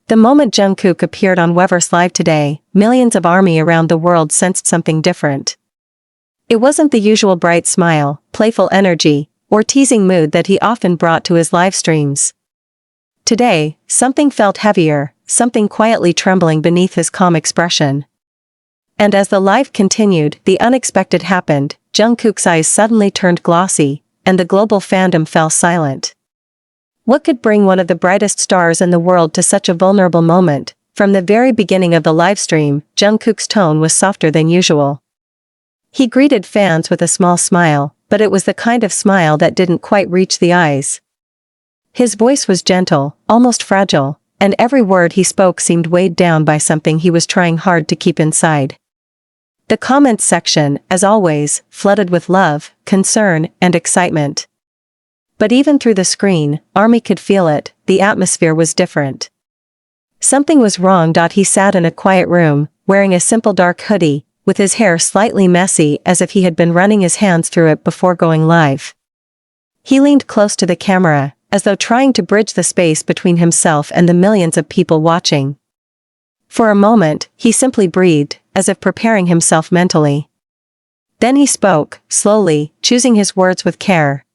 The moment Jungkook appeared on Weverse Live today, millions of ARMY around the world sensed something different. It wasn't the usual bright smile, playful energy, or teasing mood that he often brought to his live streams. Today, something felt heavier, something quietly trembling beneath his calm expression. And as the live continued, the unexpected happened. Jungkook's eyes suddenly turned glossy, and the global fandom fell silent. What could bring one of the brightest stars in the world to such a vulnerable moment? From the very beginning of the livestream, Jungkook's tone was softer than usual. He greeted fans with a small smile, but it was the kind of smile that didn't quite reach the eyes. His voice was gentle, almost fragile, and every word he spoke seemed weighed down by something he was trying hard to keep inside. The comments section, as always, flooded with love, concern, and excitement. But even through the screen, ARMY could feel it. The atmosphere was different. Something was wrong. He sat in a quiet room, wearing a simple dark hoodie, with his hair slightly messy as if he had been running his hands through it before going live. He leaned close to the camera, as though trying to bridge the space between himself and the millions of people watching. For a moment, he simply breathed, as if preparing himself mentally. Then he spoke, slowly, choosing his words with care.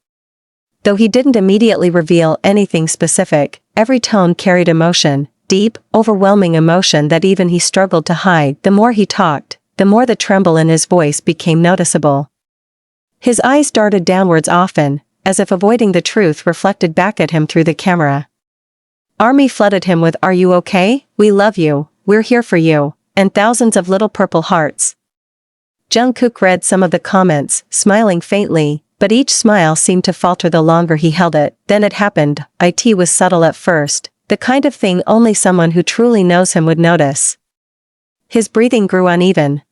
Though he didn't immediately reveal anything specific, every tone carried emotion, deep, overwhelming emotion that even he struggled to hide. The more he talked, the more the tremble in his voice became noticeable. His eyes darted downwards often, as if avoiding the truth reflected back at him through the camera. ARMY flooded him with "Are you okay? We love you, we're here for you," and thousands of little purple hearts. Jungkook read some of the comments, smiling faintly, but each smile seemed to falter the longer he held it. Then it happened. It was subtle at first, the kind of thing only someone who truly knows him would notice. His breathing grew uneven.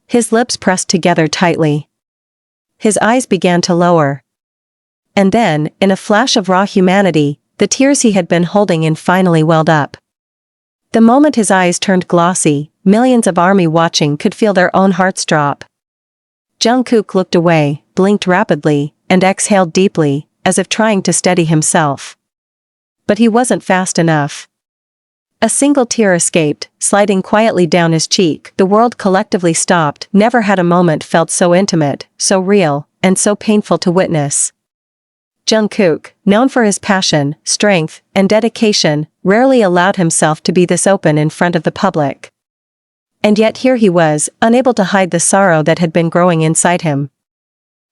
His lips pressed together tightly. His eyes began to lower. And then, in a flash of raw humanity, the tears he had been holding in finally welled up. The moment his eyes turned glossy, millions of ARMY watching could feel their own hearts drop. Jungkook looked away, blinked rapidly, and exhaled deeply, as if trying to steady himself. But he wasn't fast enough. A single tear escaped, sliding quietly down his cheek. The world collectively stopped. Never had a moment felt so intimate, so real, and so painful to witness. Jungkook, known for his passion, strength, and dedication, rarely allowed himself to be this open in front of the public. And yet here he was, unable to hide the sorrow that had been growing inside him.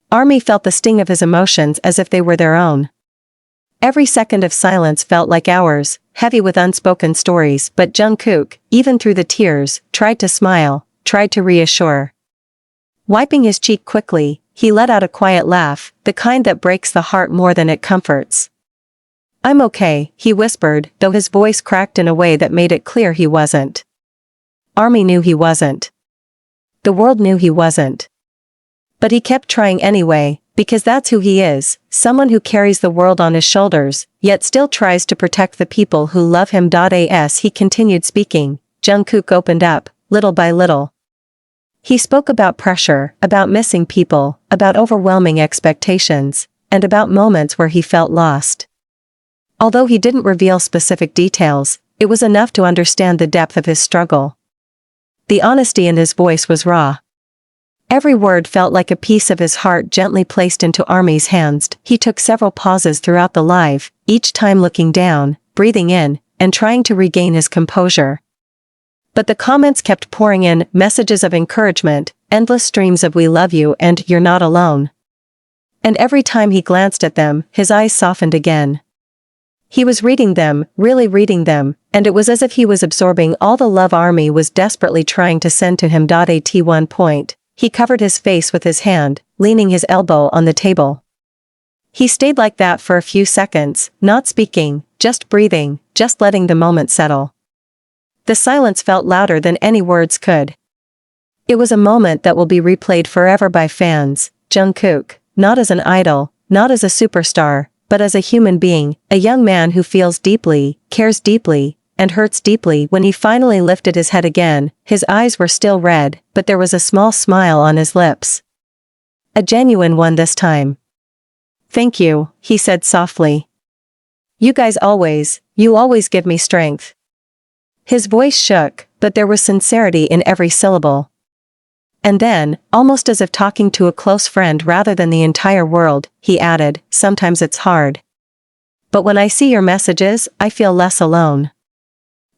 ARMY felt the sting of his emotions as if they were their own. Every second of silence felt like hours, heavy with unspoken stories, but Jungkook, even through the tears, tried to smile, tried to reassure. Wiping his cheek quickly, he let out a quiet laugh, the kind that breaks the heart more than it comforts. "I'm okay," he whispered, though his voice cracked in a way that made it clear he wasn't. ARMY knew he wasn't. The world knew he wasn't. But he kept trying anyway, because that's who he is, someone who carries the world on his shoulders, yet still tries to protect the people who love him. As he continued speaking, Jungkook opened up, little by little. He spoke about pressure, about missing people, about overwhelming expectations, and about moments where he felt lost. Although he didn't reveal specific details, it was enough to understand the depth of his struggle. The honesty in his voice was raw. Every word felt like a piece of his heart gently placed into ARMY's hands. He took several pauses throughout the live, each time looking down, breathing in, and trying to regain his composure. But the comments kept pouring in, messages of encouragement, endless streams of "We love you" and "You're not alone." And every time he glanced at them, his eyes softened again. He was reading them, really reading them, and it was as if he was absorbing all the love ARMY was desperately trying to send to him. At one point, he covered his face with his hand, leaning his elbow on the table. He stayed like that for a few seconds, not speaking, just breathing, just letting the moment settle. The silence felt louder than any words could. It was a moment that will be replayed forever by fans. Jungkook, not as an idol, not as a superstar, but as a human being, a young man who feels deeply, cares deeply, and hurts deeply. When he finally lifted his head again, his eyes were still red, but there was a small smile on his lips. A genuine one this time. "Thank you," he said softly. You always give me strength." His voice shook, but there was sincerity in every syllable. And then, almost as if talking to a close friend rather than the entire world, he added, "Sometimes it's hard. But when I see your messages, I feel less alone."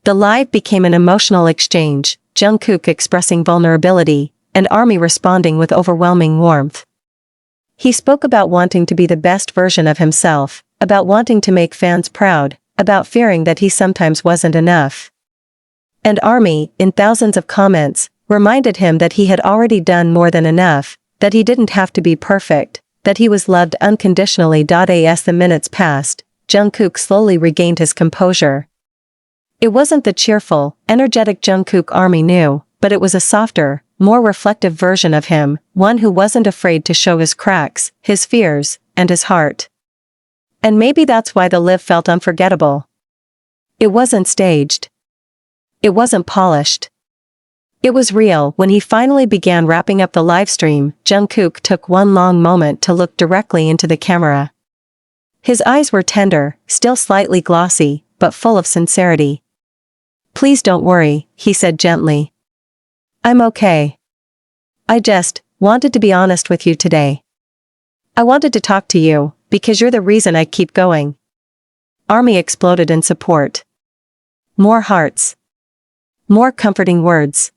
The live became an emotional exchange, Jungkook expressing vulnerability, and ARMY responding with overwhelming warmth. He spoke about wanting to be the best version of himself, about wanting to make fans proud, about fearing that he sometimes wasn't enough. And ARMY, in thousands of comments, reminded him that he had already done more than enough, that he didn't have to be perfect, that he was loved unconditionally. As the minutes passed, Jungkook slowly regained his composure. It wasn't the cheerful, energetic Jungkook ARMY knew, but it was a softer, more reflective version of him, one who wasn't afraid to show his cracks, his fears, and his heart. And maybe that's why the live felt unforgettable. It wasn't staged. It wasn't polished. It was real. When he finally began wrapping up the livestream, Jungkook took one long moment to look directly into the camera. His eyes were tender, still slightly glossy, but full of sincerity. "Please don't worry," he said gently. "I'm okay. I just wanted to be honest with you today. I wanted to talk to you, because you're the reason I keep going." ARMY exploded in support. More hearts. More comforting words.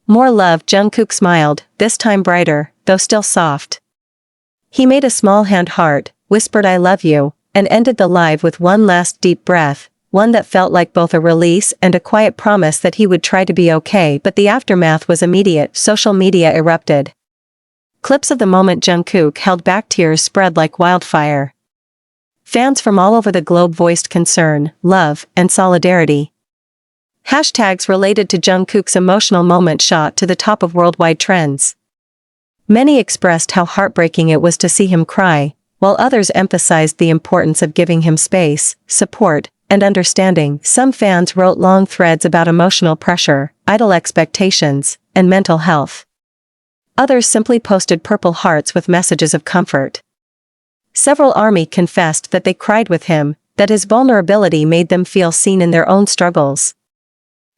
More love. Jungkook smiled, this time brighter, though still soft. He made a small hand heart, whispered "I love you," and ended the live with one last deep breath, one that felt like both a release and a quiet promise that he would try to be okay. But the aftermath was immediate. Social media erupted. Clips of the moment Jungkook held back, tears spread like wildfire. Fans from all over the globe voiced concern, love, and solidarity. Hashtags related to Jungkook's emotional moment shot to the top of worldwide trends. Many expressed how heartbreaking it was to see him cry, while others emphasized the importance of giving him space, support, and understanding. Some fans wrote long threads about emotional pressure, idle expectations, and mental health. Others simply posted purple hearts with messages of comfort. Several ARMY confessed that they cried with him, that his vulnerability made them feel seen in their own struggles.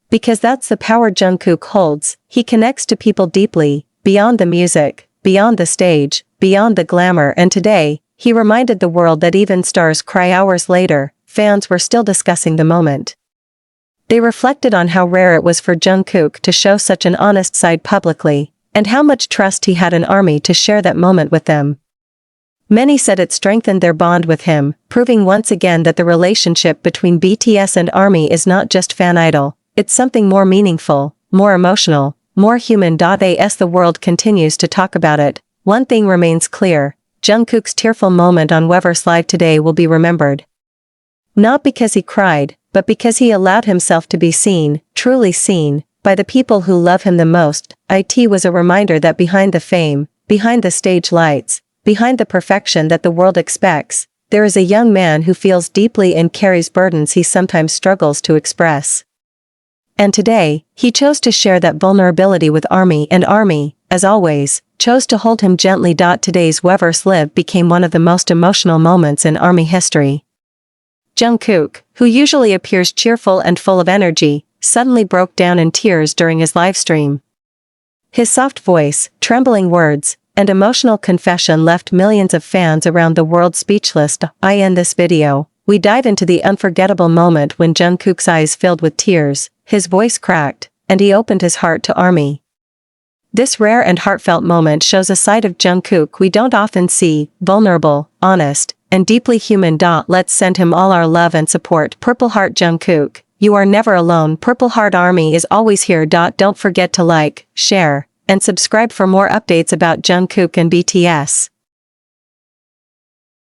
Because that's the power Jungkook holds. He connects to people deeply, beyond the music, beyond the stage, beyond the glamour. And today, he reminded the world that even stars cry. Hours later, fans were still discussing the moment. They reflected on how rare it was for Jungkook to show such an honest side publicly, and how much trust he had in ARMY to share that moment with them. Many said it strengthened their bond with him, proving once again that the relationship between BTS and ARMY is not just fan idol, it's something more meaningful, more emotional, more human. As the world continues to talk about it, one thing remains clear: Jungkook's tearful moment on Weverse Live today will be remembered. Not because he cried, but because he allowed himself to be seen, truly seen, by the people who love him the most. It was a reminder that behind the fame, behind the stage lights, behind the perfection that the world expects, there is a young man who feels deeply and carries burdens he sometimes struggles to express. And today, he chose to share that vulnerability with ARMY, and ARMY, as always, chose to hold him gently. Today's Weverse Live became one of the most emotional moments in ARMY history. Jungkook, who usually appears cheerful and full of energy, suddenly broke down in tears during his livestream. His soft voice, trembling words, and emotional confession left millions of fans around the world speechless. In this video, we dive into the unforgettable moment when Jungkook's eyes filled with tears, his voice cracked, and he opened his heart to ARMY. This rare and heartfelt moment shows a side of Jungkook we don't often see: vulnerable, honest, and deeply human. Let's send him all our love and support. Purple Heart Jungkook, you are never alone. Purple Heart ARMY is always here. Don't forget to like, share, and subscribe for more updates about Jungkook and BTS.